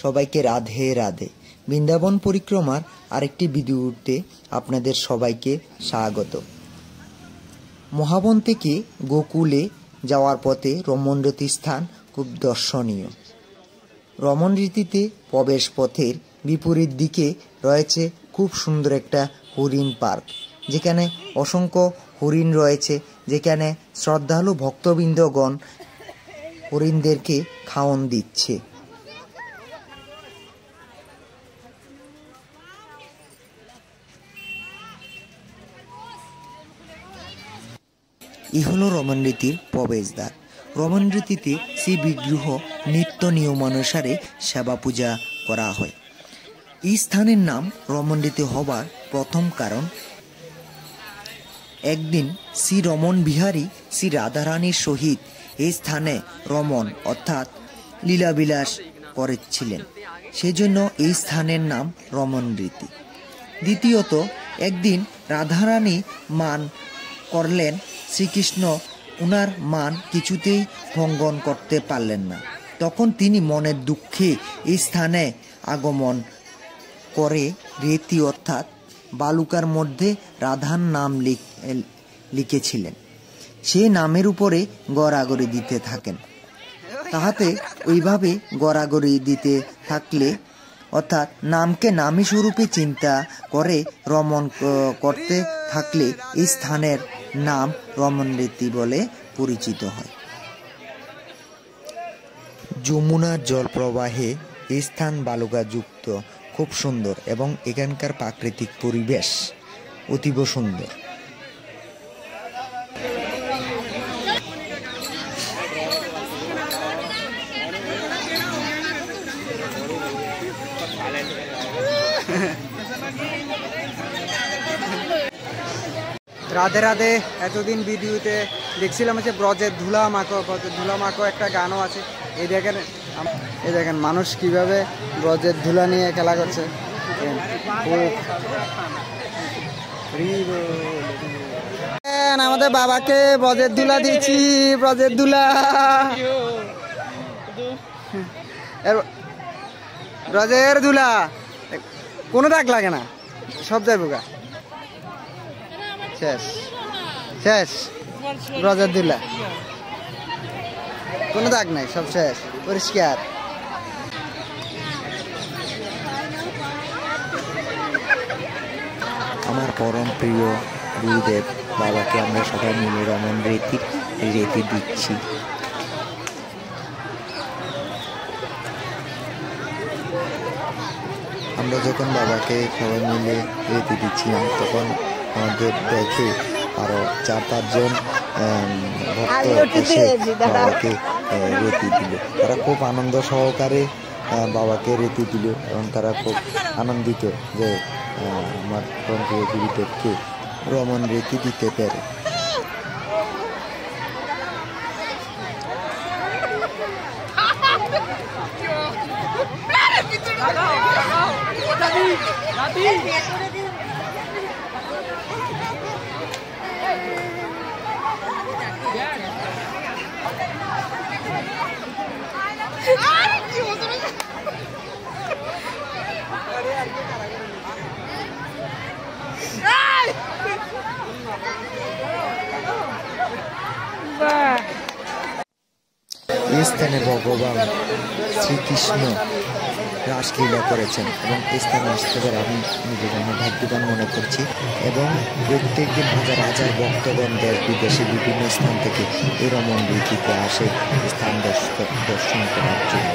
সবাইকে রাধে রাধে। বৃন্দাবন পরিক্রমার আরেকটি ভিডিওতে আপনাদের সবাইকে স্বাগত। মহাবন থেকে গোকুলে যাওয়ার পথে রমণরতি স্থান খুব দর্শনীয়। রমণরীতিতে প্রবেশ পথের বিপরীত দিকে রয়েছে খুব সুন্দর একটা হরিণ পার্ক, যেখানে অসংখ্য হরিণ রয়েছে, যেখানে শ্রদ্ধালু ভক্তবৃন্দগণ হরিণদেরকে খাওয়ান দিচ্ছে। এই হলো রমণরীতির প্রবেশদ্বার। রমণরীতিতে শ্রী বিগ্রহ নিত্য নিয়মানুসারে সেবা পূজা করা হয়। এই স্থানের নাম রমণরীতি হবার প্রথম কারণ, একদিন শ্রী রমণ বিহারী শ্রী রাধারানীর সহিত এই স্থানে রমণ অর্থাৎ লীলাবিলাস করেছিলেন, সেজন্য এই স্থানের নাম রমণরীতি। দ্বিতীয়ত, একদিন রাধারানী মান করলেন, শ্রীকৃষ্ণ উনার মান কিছুতেই ভঙ্গন করতে পারলেন না। তখন তিনি মনের দুঃখে এই স্থানে আগমন করে রেতি অর্থাৎ বালুকার মধ্যে রাধার নাম লিখেছিলেন। সেই নামের উপরে গড়াগড়ি দিতে থাকেন। তাহাতে ওইভাবে গড়াগড়ি দিতে থাকলে অর্থাৎ নামকে নামী স্বরূপে চিন্তা করে রমণ করতে থাকলে এই স্থানের নাম রমণরীতি বলে পরিচিত হয়। যমুনার জল প্রবাহে এই স্থান বালুকাযুক্ত, খুব সুন্দর এবং এখানকার প্রাকৃতিক পরিবেশ অতীব সুন্দর। রাধে রাধে। এতদিন ভিডিওতে দেখছিলাম হচ্ছে ব্রজের ধুলা মাখো একটা গানও আছে। এই দেখেন মানুষ কিভাবে ব্রজের ধুলা নিয়ে খেলা করছে। আমাদের বাবাকে ব্রজের ধুলা দিচ্ছি, ব্রজের ধুলা, ব্রজের ধুলা, কোনো দাগ লাগে না, সব যাইব গা। শেষ শেষ ব্রজের ধুলা, কোনো দাগ নাই, সব শেষ, পরিষ্কার। আমার পরম প্রিয় গুরুদেব বাবাকে আমরা সবাই মিলে রমণরীতির রীতি দিচ্ছি। আমরা যখন বাবাকে সবাই মিলে রীতি দিচ্ছিলাম, তখন আমাদের দেখে আরো 4-5 জন ভক্ত এসে বাবাকে রীতি দিল। তারা খুব আনন্দ সহকারে বাবাকে রীতি দিল এবং তারা খুব আনন্দিত যে আমার প্রিয় গুরুদেবকে রমণ রীতি দিতে পেরে। এই স্থানে ভগবান শ্রীকৃষ্ণ রাসলীলা করেছেন এবং এই স্থানে আসতে পারে আমি নিজেকে ভাগ্যবান মনে করছি। এবং প্রত্যেকদিন হাজার হাজার ভক্তগণ দেশ বিদেশে বিভিন্ন স্থান থেকে এই রমণরীতিতে আসে স্থান দর্শন করার জন্য।